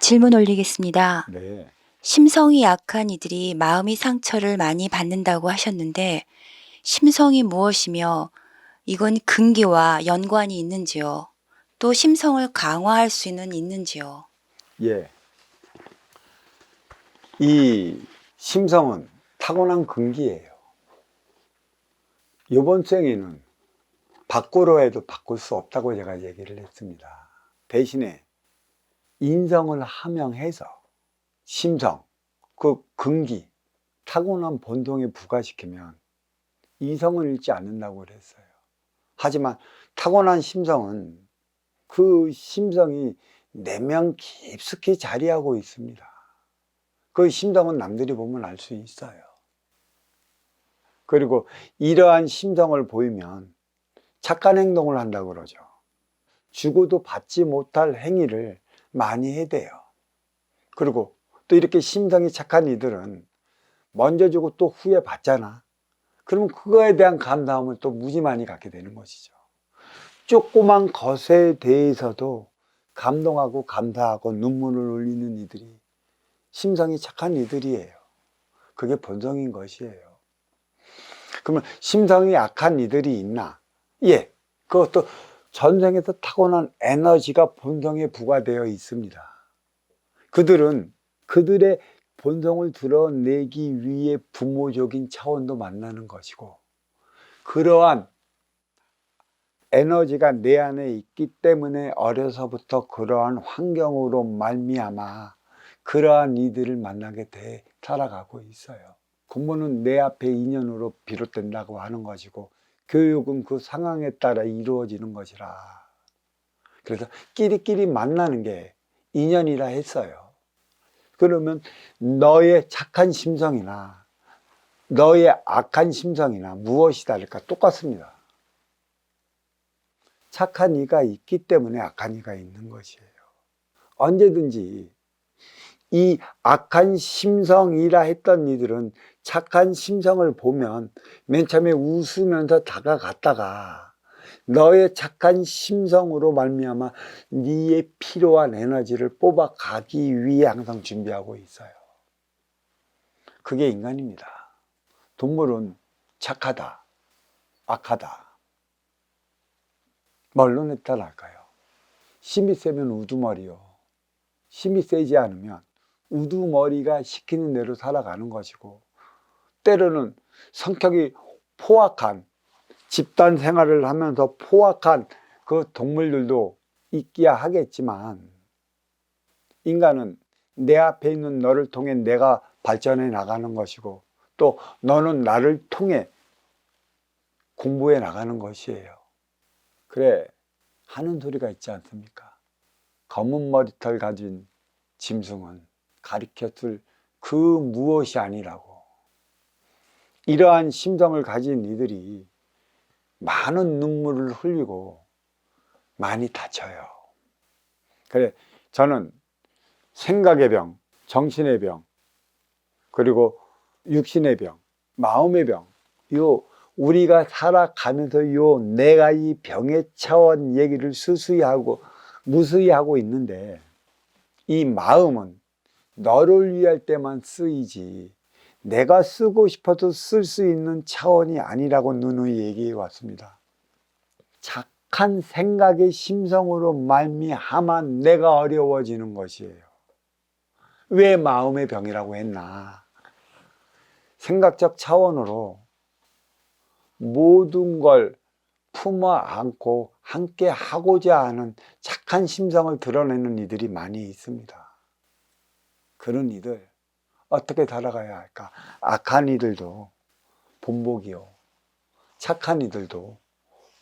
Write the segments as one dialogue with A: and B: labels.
A: 질문 올리겠습니다.
B: 네.
A: 심성이 약한 이들이 마음의 상처를 많이 받는다고 하셨는데, 심성이 무엇이며 이건 근기와 연관이 있는지요? 또 심성을 강화할 수는 있는지요?
B: 예. 이 심성은 타고난 근기예요. 이번 생에는 바꾸려 해도 바꿀 수 없다고 제가 얘기를 했습니다. 대신에 인성을 함양해서 심성, 그 근기, 타고난 본성에 부과시키면 이성을 잃지 않는다고 그랬어요. 하지만 타고난 심성은 그 심성이 내면 깊숙이 자리하고 있습니다. 그 심성은 남들이 보면 알 수 있어요. 그리고 이러한 심성을 보이면 착한 행동을 한다고 그러죠. 주고도 받지 못할 행위를 많이 해대요. 그리고 또 이렇게 심성이 착한 이들은 먼저 주고 또 후에 받잖아. 그러면 그거에 대한 감사함을 또 무지 많이 갖게 되는 것이죠. 조그만 것에 대해서도 감동하고 감사하고 눈물을 흘리는 이들이 심성이 착한 이들이에요. 그게 본성인 것이에요. 그러면 심성이 약한 이들이 있나? 예, 그것도 전생에서 타고난 에너지가 본성에 부과되어 있습니다. 그들은 그들의 본성을 드러내기 위해 부모적인 차원도 만나는 것이고, 그러한 에너지가 내 안에 있기 때문에 어려서부터 그러한 환경으로 말미암아 그러한 이들을 만나게 돼 살아가고 있어요. 공부는 내 앞에 인연으로 비롯된다고 하는 것이고, 교육은 그 상황에 따라 이루어지는 것이라. 그래서 끼리끼리 만나는 게 인연이라 했어요. 그러면 너의 착한 심성이나 너의 악한 심성이나 무엇이 다를까? 똑같습니다. 착한 이가 있기 때문에 악한 이가 있는 것이에요. 언제든지 이 악한 심성이라 했던 이들은 착한 심성을 보면 맨 처음에 웃으면서 다가갔다가 너의 착한 심성으로 말미암아 네의 필요한 에너지를 뽑아가기 위해 항상 준비하고 있어요. 그게 인간입니다. 동물은 착하다, 악하다. 뭘로 나타날까요? 힘이 세면 우두머리요. 힘이 세지 않으면 우두머리가 시키는 대로 살아가는 것이고, 때로는 성격이 포악한 집단 생활을 하면서 포악한 그 동물들도 있기야 하겠지만, 인간은 내 앞에 있는 너를 통해 내가 발전해 나가는 것이고, 또 너는 나를 통해 공부해 나가는 것이에요. 그래, 하는 소리가 있지 않습니까? 검은 머리털 가진 짐승은 가리켰을 그 무엇이 아니라고. 이러한 심성을 가진 이들이 많은 눈물을 흘리고 많이 다쳐요. 그래, 저는 생각의 병, 정신의 병, 그리고 육신의 병, 마음의 병, 우리가 살아가면서 내가 이 병의 차원 얘기를 수수히 하고 무수히 하고 있는데, 이 마음은 너를 위할 때만 쓰이지 내가 쓰고 싶어도 쓸 수 있는 차원이 아니라고 누누이 얘기해 왔습니다. 착한 생각의 심성으로 말미암아 내가 어려워지는 것이에요. 왜 마음의 병이라고 했나? 생각적 차원으로 모든 걸 품어 안고 함께 하고자 하는 착한 심성을 드러내는 이들이 많이 있습니다. 그런 이들 어떻게 살아가야 할까? 악한 이들도 본복이요, 착한 이들도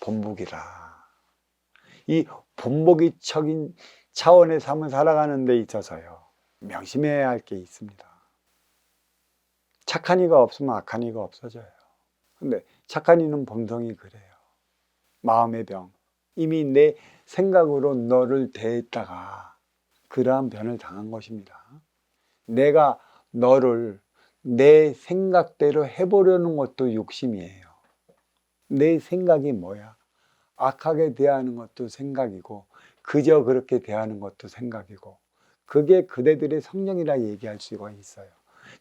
B: 본복이라. 이 본복이적인 차원의 삶을 살아가는 데 있어서요, 명심해야 할 게 있습니다. 착한 이가 없으면 악한 이가 없어져요. 근데 착한 이는 본성이 그래요. 마음의 병, 이미 내 생각으로 너를 대했다가 그러한 변을 당한 것입니다. 내가 너를 내 생각대로 해보려는 것도 욕심이에요. 내 생각이 뭐야? 악하게 대하는 것도 생각이고, 그저 그렇게 대하는 것도 생각이고, 그게 그대들의 성령이라 얘기할 수가 있어요.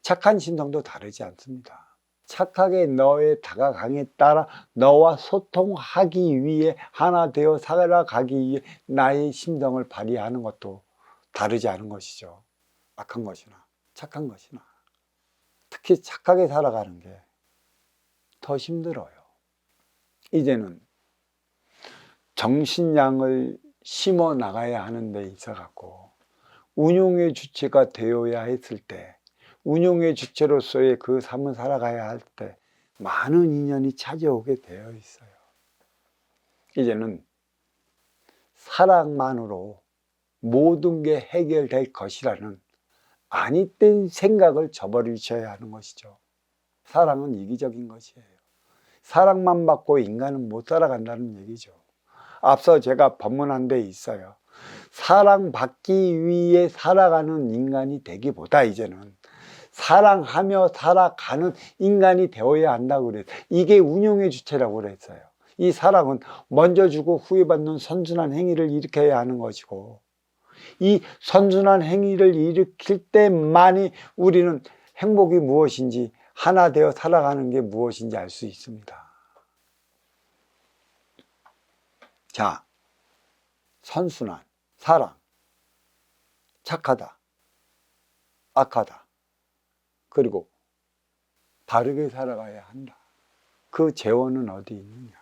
B: 착한 심성도 다르지 않습니다. 착하게 너에 다가가에 따라 너와 소통하기 위해 하나 되어 살아가기 위해 나의 심성을 발휘하는 것도 다르지 않은 것이죠. 악한 것이나 착한 것이나. 특히 착하게 살아가는 게 더 힘들어요. 이제는 정신량을 심어 나가야 하는 데 있어 갖고 운용의 주체가 되어야 했을 때, 운용의 주체로서의 그 삶을 살아가야 할 때 많은 인연이 찾아오게 되어 있어요. 이제는 사랑만으로 모든 게 해결될 것이라는 아니된 생각을 저버리셔야 하는 것이죠. 사랑은 이기적인 것이에요. 사랑만 받고 인간은 못 살아간다는 얘기죠. 앞서 제가 법문한 데 있어요. 사랑받기 위해 살아가는 인간이 되기보다 이제는 사랑하며 살아가는 인간이 되어야 한다고 그래요. 이게 운용의 주체라고 그랬어요. 이 사랑은 먼저 주고 후회 받는 선순환 행위를 일으켜야 하는 것이고, 이 선순환 행위를 일으킬 때만이 우리는 행복이 무엇인지, 하나 되어 살아가는 게 무엇인지 알 수 있습니다. 자, 선순환, 사랑, 착하다, 악하다, 그리고 바르게 살아가야 한다. 그 재원은 어디 있느냐?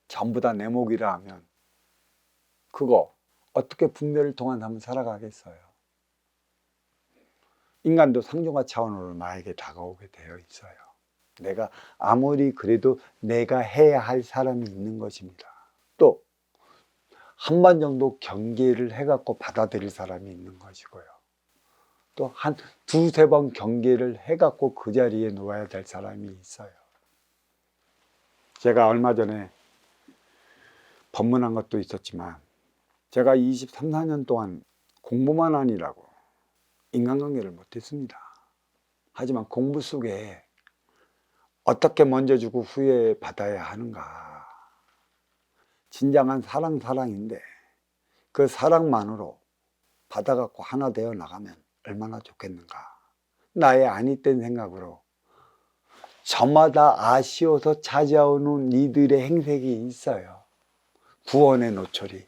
B: 전부 다 내 몫이라 하면 그거 어떻게 분별을 통한 한번 살아가겠어요? 인간도 상종화 차원으로 나에게 다가오게 되어 있어요. 내가 아무리 그래도 내가 해야 할 사람이 있는 것입니다. 또 한 번 정도 경계를 해갖고 받아들일 사람이 있는 것이고요. 또 한 두세 번 경계를 해갖고 그 자리에 놓아야 될 사람이 있어요. 제가 얼마 전에 법문한 것도 있었지만, 제가 23, 4년 동안 공부만 하느라고 인간관계를 못했습니다. 하지만 공부 속에 어떻게 먼저 주고 후에 받아야 하는가, 진정한 사랑인데 그 사랑만으로 받아갖고 하나 되어 나가면 얼마나 좋겠는가. 나의 아니된 생각으로 저마다 아쉬워서 찾아오는 이들의 행색이 있어요. 구원의 노초리,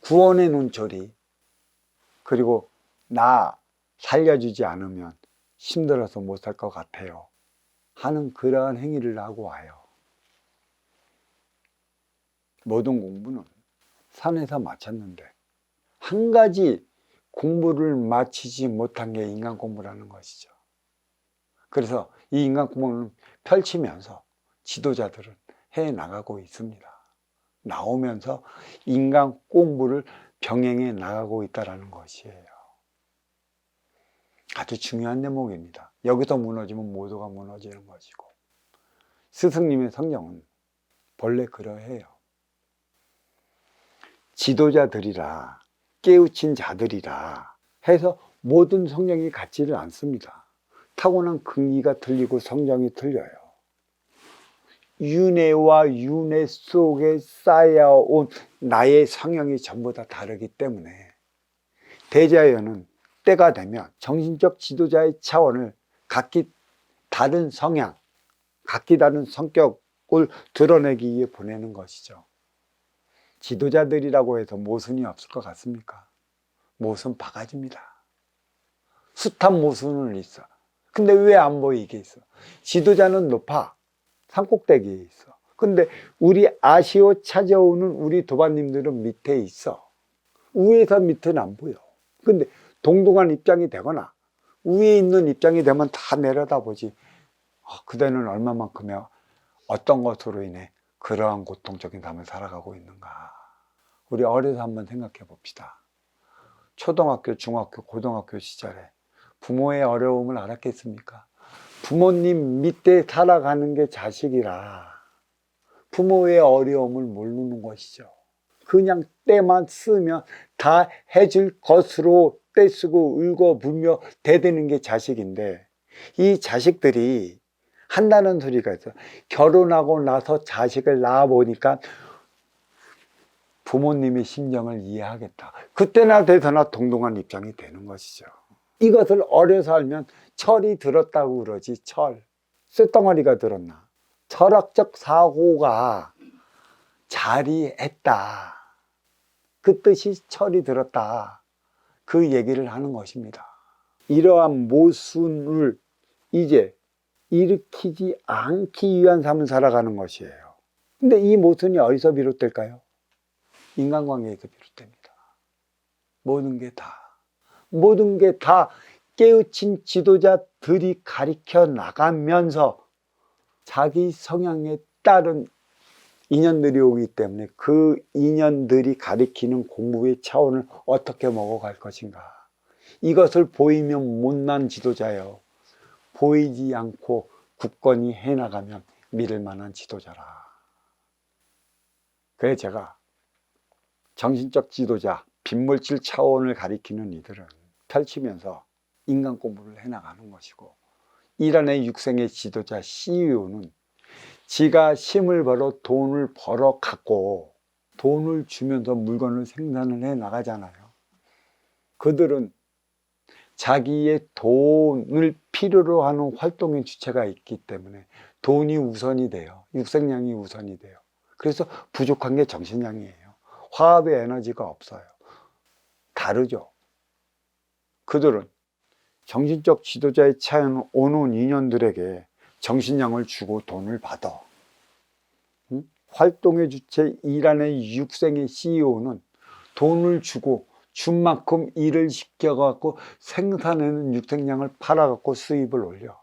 B: 구원의 눈초리, 그리고 나 살려주지 않으면 힘들어서 못 살 것 같아요 하는 그러한 행위를 하고 와요. 모든 공부는 산에서 마쳤는데 한 가지 공부를 마치지 못한 게 인간 공부라는 것이죠. 그래서 이 인간 공부를 펼치면서 지도자들은 해 나가고 있습니다. 나오면서 인간 공부를 병행해 나가고 있다는 것이에요. 아주 중요한 대목입니다. 여기서 무너지면 모두가 무너지는 것이고, 스승님의 성경은 본래 그러해요. 지도자들이라, 깨우친 자들이라 해서 모든 성경이 같지를 않습니다. 타고난 근기가 틀리고 성경이 틀려요. 윤회와 윤회 속에 쌓여온 나의 성향이 전부 다 다르기 때문에 대자연은 때가 되면 정신적 지도자의 차원을 각기 다른 성향, 각기 다른 성격을 드러내기 위해 보내는 것이죠. 지도자들이라고 해서 모순이 없을 것 같습니까? 모순 바가지입니다. 숱한 모순은 있어. 근데 왜 안 보이게 있어? 지도자는 높아. 산꼭대기에 있어. 근데 우리 아쉬워 찾아오는 우리 도반님들은 밑에 있어. 위에서 밑에는 안 보여. 근데 동등한 입장이 되거나 위에 있는 입장이 되면 다 내려다보지. 그대는 얼마만큼의 어떤 것으로 인해 그러한 고통적인 삶을 살아가고 있는가. 우리 어려서 한번 생각해 봅시다. 초등학교, 중학교, 고등학교 시절에 부모의 어려움을 알았겠습니까? 부모님 밑에 살아가는 게 자식이라 부모의 어려움을 모르는 것이죠. 그냥 때만 쓰면 다 해줄 것으로 떼쓰고 울고불며 대드는 게 자식인데, 이 자식들이 한다는 소리가 있어. 결혼하고 나서 자식을 낳아보니까 부모님의 심정을 이해하겠다. 그때나 돼서나 동등한 입장이 되는 것이죠. 이것을 어려서 알면 철이 들었다고 그러지. 철. 쇳덩어리가 들었나. 철학적 사고가 자리했다. 그 뜻이 철이 들었다. 그 얘기를 하는 것입니다. 이러한 모순을 이제 일으키지 않기 위한 삶을 살아가는 것이에요. 근데 이 모순이 어디서 비롯될까요? 인간관계에서 비롯됩니다. 모든 게 다 깨우친 지도자들이 가르쳐 나가면서 자기 성향에 따른 인연들이 오기 때문에 그 인연들이 가리키는 공부의 차원을 어떻게 먹어갈 것인가. 이것을 보이면 못난 지도자요. 보이지 않고 굳건히 해나가면 믿을 만한 지도자라. 그래서 제가 정신적 지도자, 빈물질 차원을 가리키는 이들은 펼치면서 인간 공부를 해나가는 것이고, 이란의 육생의 지도자 CEO는 지가 힘을 벌어 돈을 벌어 갖고 돈을 주면서 물건을 생산을 해 나가잖아요. 그들은 자기의 돈을 필요로 하는 활동의 주체가 있기 때문에 돈이 우선이 돼요. 육생량이 우선이 돼요. 그래서 부족한 게 정신량이에요. 화합의 에너지가 없어요. 다르죠. 그들은 정신적 지도자의 차이는 오는 인연들에게 정신량을 주고 돈을 받아. 활동의 주체 이란의 육생의 CEO는 돈을 주고 준 만큼 일을 시켜갖고 생산하는 육생량을 팔아갖고 수입을 올려.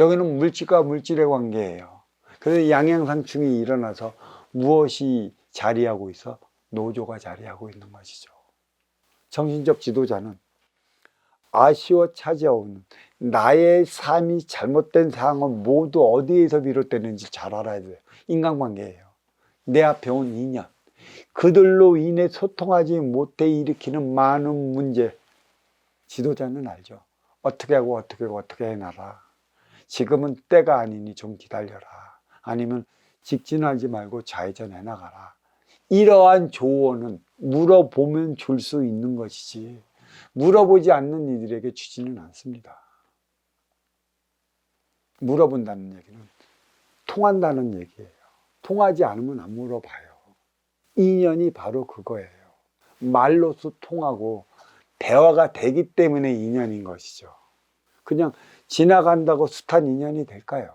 B: 여기는 물질과 물질의 관계예요. 그래서 양양상충이 일어나서 무엇이 자리하고 있어? 노조가 자리하고 있는 것이죠. 정신적 지도자는 아쉬워 찾아오는 나의 삶이 잘못된 상황은 모두 어디에서 비롯되는지 잘 알아야 돼요. 인간관계예요. 내 앞에 온 인연. 그들로 인해 소통하지 못해 일으키는 많은 문제. 지도자는 알죠. 어떻게 하고 어떻게 해놔라. 지금은 때가 아니니 좀 기다려라. 아니면 직진하지 말고 좌회전해 나가라. 이러한 조언은 물어보면 줄 수 있는 것이지 물어보지 않는 이들에게 주지는 않습니다. 물어본다는 얘기는 통한다는 얘기예요. 통하지 않으면 안 물어봐요. 인연이 바로 그거예요. 말로서 통하고 대화가 되기 때문에 인연인 것이죠. 그냥 지나간다고 숱한 인연이 될까요?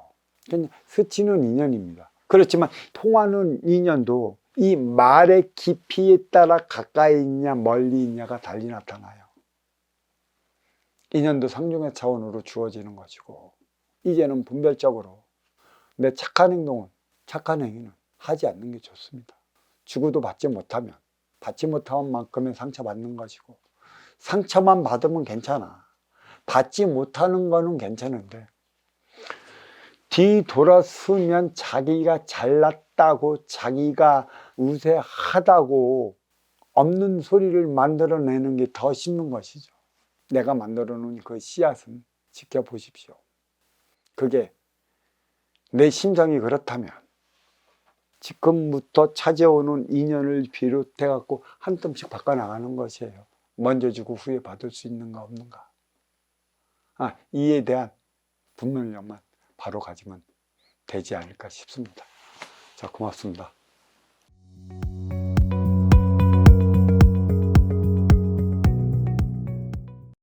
B: 그냥 스치는 인연입니다. 그렇지만 통하는 인연도 이 말의 깊이에 따라 가까이 있냐 멀리 있냐가 달리 나타나요. 인연도 상중의 차원으로 주어지는 것이고, 이제는 분별적으로 내 착한 행동은, 착한 행위는 하지 않는 게 좋습니다. 주고도 받지 못하면 받지 못한 만큼의 상처받는 것이고, 상처만 받으면 괜찮아. 받지 못하는 거는 괜찮은데 뒤돌아서면 자기가 잘났다고, 자기가 우세하다고 없는 소리를 만들어내는 게 더 쉽는 것이죠. 내가 만들어 놓은 그 씨앗은 지켜보십시오. 그게 내 심정이 그렇다면 지금부터 찾아오는 인연을 비롯해 갖고 한 뼘씩 바꿔나가는 것이에요. 먼저 주고 후에 받을 수 있는가 없는가. 이에 대한 분별력만 바로 가지면 되지 않을까 싶습니다. 자, 고맙습니다.